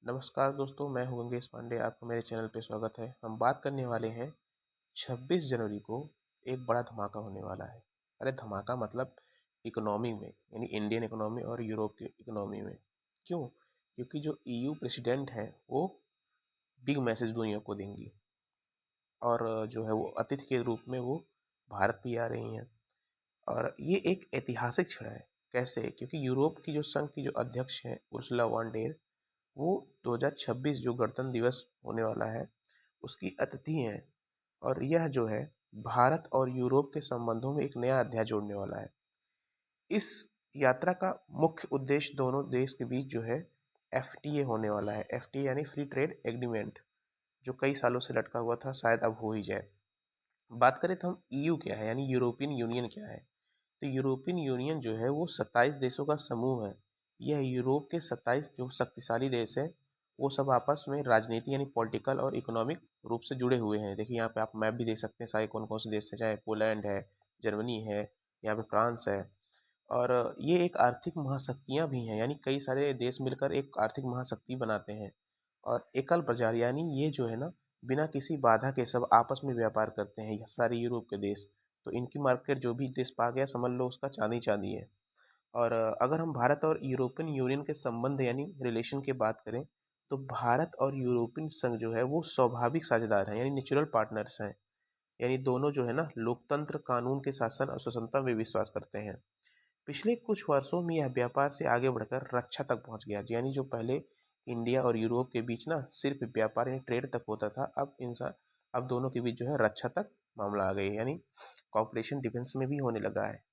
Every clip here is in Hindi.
नमस्कार दोस्तों, मैं हूं गंगेश पांडे। आपका मेरे चैनल पे स्वागत है। हम बात करने वाले हैं 26 जनवरी को एक बड़ा धमाका होने वाला है। अरे धमाका मतलब इकोनॉमी में, यानी इंडियन इकोनॉमी और यूरोप की इकोनॉमी में। क्यों? क्योंकि जो ईयू प्रेसिडेंट है वो बिग मैसेज दुनिया को देंगी और जो है वो अतिथि के रूप में वो भारत भी आ रही हैं। और ये एक ऐतिहासिक क्षण है। कैसे? क्योंकि यूरोप की जो संघ की जो अध्यक्ष हैं उर्सुला वॉन डेर, वो 2026 जो गणतंत्र दिवस होने वाला है उसकी अतिथि हैं। और यह जो है भारत और यूरोप के संबंधों में एक नया अध्याय जोड़ने वाला है। इस यात्रा का मुख्य उद्देश्य दोनों देश के बीच जो है एफटीए होने वाला है। एफटीए यानी फ्री ट्रेड एग्रीमेंट, जो कई सालों से लटका हुआ था, शायद अब हो ही जाए। बात करें तो हम ईयू क्या है, यानी यूरोपियन यूनियन क्या है। तो यूरोपियन यूनियन जो है वो 27 देशों का समूह है। यह यूरोप के 27 जो शक्तिशाली देश है वो सब आपस में राजनीति यानी पॉलिटिकल और इकोनॉमिक रूप से जुड़े हुए हैं। देखिए यहाँ पे आप मैप भी देख सकते हैं, सारे कौन कौन से देश है, चाहे पोलैंड है, जर्मनी है, यहाँ पे फ्रांस है। और ये एक आर्थिक महाशक्तियाँ भी हैं, यानी कई सारे देश मिलकर एक आर्थिक महाशक्ति बनाते हैं। और एकल बाजार यानी ये जो है ना, बिना किसी बाधा के सब आपस में व्यापार करते हैं, ये सारे यूरोप के देश। तो इनकी मार्केट जो भी देश पा गया समझ लो उसका चांदी चांदी है। और अगर हम भारत और यूरोपियन यूनियन के संबंध यानी रिलेशन की बात करें, तो भारत और यूरोपियन संघ जो है वो स्वाभाविक साझेदार हैं, यानी नेचुरल पार्टनर्स हैं। यानी दोनों जो है ना लोकतंत्र, कानून के शासन और स्वतंत्रता में विश्वास करते हैं। पिछले कुछ वर्षों में यह व्यापार से आगे बढ़कर रक्षा तक पहुंच गया। यानी जो पहले इंडिया और यूरोप के बीच ना सिर्फ व्यापार यानी ट्रेड तक होता था, अब दोनों के बीच जो है रक्षा तक मामला आ गई है, यानी कॉपरेशन डिफेंस में भी होने लगा है।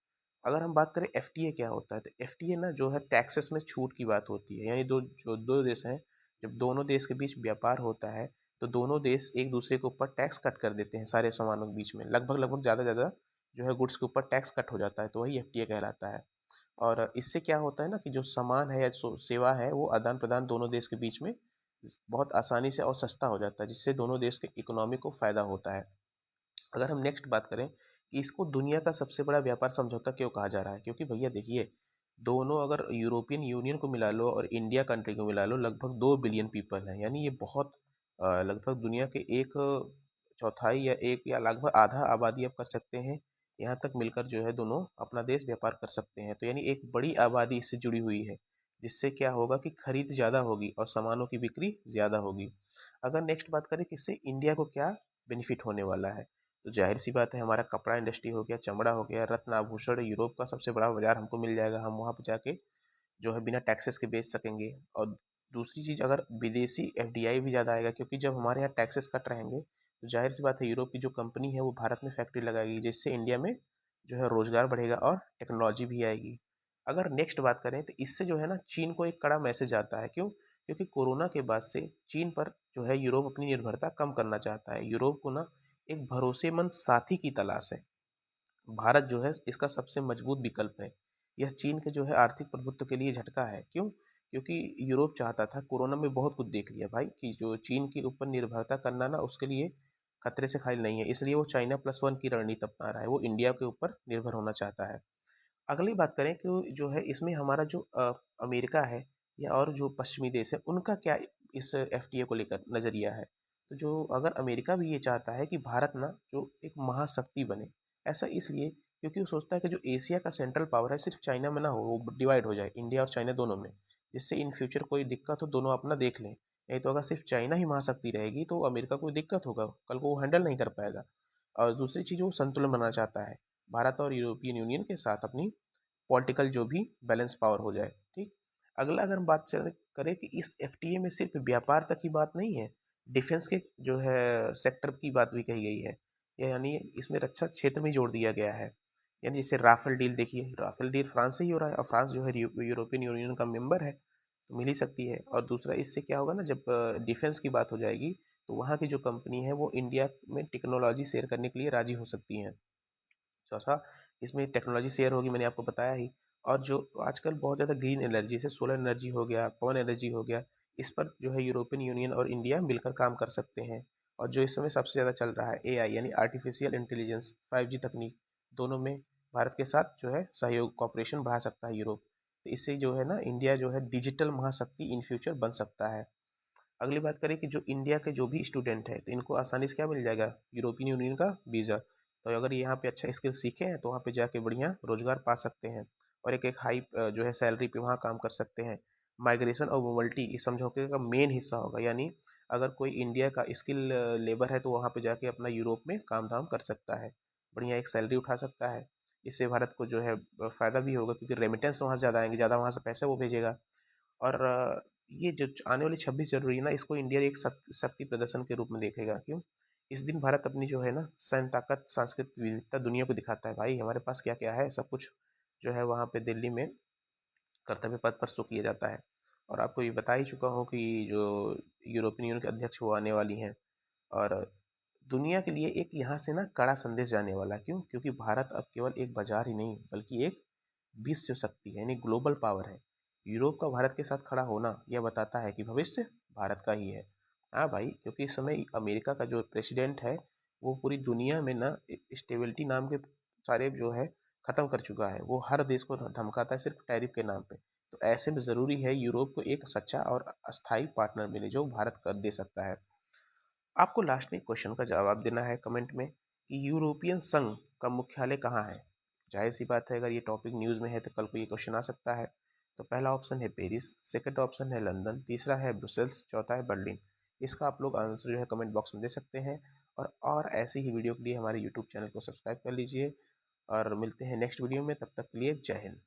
अगर हम बात करें एफटीए क्या होता है, तो एफटीए ना जो है टैक्सेस में छूट की बात होती है। यानी दो देश हैं, जब दोनों देश के बीच व्यापार होता है तो दोनों देश एक दूसरे के ऊपर टैक्स कट कर देते हैं। सारे सामानों के बीच में लगभग लगभग ज़्यादा ज़्यादा जो है गुड्स के ऊपर टैक्स कट हो जाता है, तो वही एफटीए कहलाता है। और इससे क्या होता है ना कि जो सामान है या सेवा है वो आदान प्रदान दोनों देश के बीच में बहुत आसानी से और सस्ता हो जाता है, जिससे दोनों देश के इकोनॉमी को फायदा होता है। अगर हम नेक्स्ट बात करें कि इसको दुनिया का सबसे बड़ा व्यापार समझौता क्यों कहा जा रहा है, क्योंकि भैया देखिए, दोनों अगर यूरोपियन यूनियन को मिला लो और इंडिया कंट्री को मिला लो, लगभग 2 बिलियन पीपल हैं। यानी ये बहुत लगभग दुनिया के एक चौथाई या एक या लगभग आधा आबादी आप कर सकते हैं। यहाँ तक मिलकर जो है दोनों अपना देश व्यापार कर सकते हैं। तो यानी एक बड़ी आबादी इससे जुड़ी हुई है, जिससे क्या होगा कि खरीद ज़्यादा होगी और सामानों की बिक्री ज़्यादा होगी। अगर नेक्स्ट बात करें कि इससे इंडिया को क्या बेनिफिट होने वाला है, तो जाहिर सी बात है, हमारा कपड़ा इंडस्ट्री हो गया, चमड़ा हो गया, रत्न आभूषण, यूरोप का सबसे बड़ा बाजार हमको मिल जाएगा। हम वहाँ पर जाके जो है बिना टैक्सेस के बेच सकेंगे। और दूसरी चीज़, अगर विदेशी एफडीआई भी ज़्यादा आएगा, क्योंकि जब हमारे यहाँ टैक्सेस कट रहेंगे तो जाहिर सी बात है यूरोप की जो कंपनी है वो भारत में फैक्ट्री लगाएगी, जिससे इंडिया में जो है रोजगार बढ़ेगा और टेक्नोलॉजी भी आएगी। अगर नेक्स्ट बात करें तो इससे जो है ना चीन को एक कड़ा मैसेज आता है। क्यों? क्योंकि कोरोना के बाद से चीन पर जो है यूरोप अपनी निर्भरता कम करना चाहता है। यूरोप को ना एक भरोसेमंद साथी की तलाश है। भारत जो है इसका सबसे मजबूत विकल्प है। यह चीन के जो है आर्थिक प्रभुत्व के लिए झटका है। क्यों? क्योंकि यूरोप चाहता था, कोरोना में बहुत कुछ देख लिया भाई, कि जो चीन के ऊपर निर्भरता करना ना उसके लिए खतरे से खाली नहीं है, इसलिए वो चाइना प्लस वन की रणनीति अपना रहा है। वो इंडिया के ऊपर निर्भर होना चाहता है। अगली बात करें कि जो है इसमें हमारा जो अमेरिका है या और जो पश्चिमी देश है उनका क्या इस एफटीए को लेकर नज़रिया है। तो जो अगर अमेरिका भी ये चाहता है कि भारत ना जो एक महाशक्ति बने, ऐसा इसलिए क्योंकि वो सोचता है कि जो एशिया का सेंट्रल पावर है सिर्फ चाइना में ना हो, वो डिवाइड हो जाए इंडिया और चाइना दोनों में, जिससे इन फ्यूचर कोई दिक्कत हो दोनों अपना देख लें। नहीं तो अगर सिर्फ चाइना ही महाशक्ति रहेगी तो अमेरिका को दिक्कत होगा, कल को वो हैंडल नहीं कर पाएगा। और दूसरी चीज़, वो संतुलन बनाना चाहता है भारत और यूरोपियन यूनियन के साथ अपनी पॉलिटिकल जो भी बैलेंस पावर हो जाए। ठीक। अगला अगर हम बात करें कि इस एफटीए में सिर्फ व्यापार तक की बात नहीं है, डिफेंस के जो है सेक्टर की बात भी कही गई है। यानी इसमें रक्षा क्षेत्र में जोड़ दिया गया है। यानी जैसे राफेल डील, देखिए राफेल डील फ्रांस से ही हो रहा है और फ्रांस जो है यूरोपियन यूनियन का मेंबर है, तो मिल ही सकती है। और दूसरा, इससे क्या होगा ना, जब डिफेंस की बात हो जाएगी तो वहाँ की जो कंपनी है वो इंडिया में टेक्नोलॉजी शेयर करने के लिए राजी हो सकती हैं। चौथा, इसमें टेक्नोलॉजी शेयर होगी, मैंने आपको बताया ही। और जो आजकल बहुत ज़्यादा ग्रीन एनर्जी, जैसे सोलर एनर्जी हो गया, पवन एनर्जी हो गया, इस पर जो है यूरोपियन यूनियन और इंडिया मिलकर काम कर सकते हैं। और जो इस समय सबसे ज़्यादा चल रहा है एआई यानी आर्टिफिशियल इंटेलिजेंस, 5G तकनीक, दोनों में भारत के साथ जो है सहयोग कॉपरेशन बढ़ा सकता है यूरोप। तो इससे जो है ना इंडिया जो है डिजिटल महाशक्ति इन फ्यूचर बन सकता है। अगली बात करें कि जो इंडिया के जो भी स्टूडेंट है तो इनको आसानी से क्या मिल जाएगा, यूरोपियन यूनियन का वीज़ा। तो अगर यहाँ पे अच्छा स्किल सीखे हैं तो वहाँ पे जाके बढ़िया रोजगार पा सकते हैं और एक एक हाई जो है सैलरी पे वहाँ काम कर सकते हैं। माइग्रेशन और मोबिलिटी इस समझौते का मेन हिस्सा होगा, यानी अगर कोई इंडिया का स्किल लेबर है तो वहाँ पे जाके अपना यूरोप में काम धाम कर सकता है, बढ़िया एक सैलरी उठा सकता है। इससे भारत को जो है फ़ायदा भी होगा, क्योंकि रेमिटेंस वहाँ ज़्यादा आएंगे, ज़्यादा वहाँ से पैसे वो भेजेगा। और ये जो आने वाली 26 जनवरी ना, इसको इंडिया एक शक्ति प्रदर्शन के रूप में देखेगा। क्यों? इस दिन भारत अपनी जो है ना सैन्य ताकत, सांस्कृतिक विविधता दुनिया को दिखाता है, भाई हमारे पास क्या क्या है, सब कुछ जो है वहाँ पे दिल्ली में कर्तव्य पथ पर शो किया जाता है। और आपको ये बता ही चुका हूँ कि जो यूरोपियन यूनियन के अध्यक्ष वो आने वाली हैं, और दुनिया के लिए एक यहाँ से ना कड़ा संदेश जाने वाला है। क्यों? क्योंकि भारत अब केवल एक बाजार ही नहीं बल्कि एक विश्व शक्ति है, यानी ग्लोबल पावर है। यूरोप का भारत के साथ खड़ा होना यह बताता है कि भविष्य भारत का ही है। हाँ भाई, क्योंकि इस समय अमेरिका का जो प्रेसिडेंट है वो पूरी दुनिया में ना स्टेबिलिटी नाम के सारे जो है ख़त्म कर चुका है। वो हर देश को धमकाता है सिर्फ टैरिफ के नाम पे। तो ऐसे में ज़रूरी है यूरोप को एक सच्चा और अस्थायी पार्टनर मिले जो भारत कर दे सकता है। आपको लास्ट में एक क्वेश्चन का जवाब देना है कमेंट में कि यूरोपियन संघ का मुख्यालय कहाँ है। जाहिर सी बात है, अगर ये टॉपिक न्यूज़ में है तो कल को ये क्वेश्चन आ सकता है। तो पहला ऑप्शन है पेरिस, सेकंड ऑप्शन है लंदन, तीसरा है ब्रुसेल्स, चौथा है बर्लिन। इसका आप लोग आंसर जो है कमेंट बॉक्स में दे सकते हैं। और ऐसी ही वीडियो के लिए हमारे यूट्यूब चैनल को सब्सक्राइब कर लीजिए। और मिलते हैं नेक्स्ट वीडियो में, तब तक के लिए जय हिंद।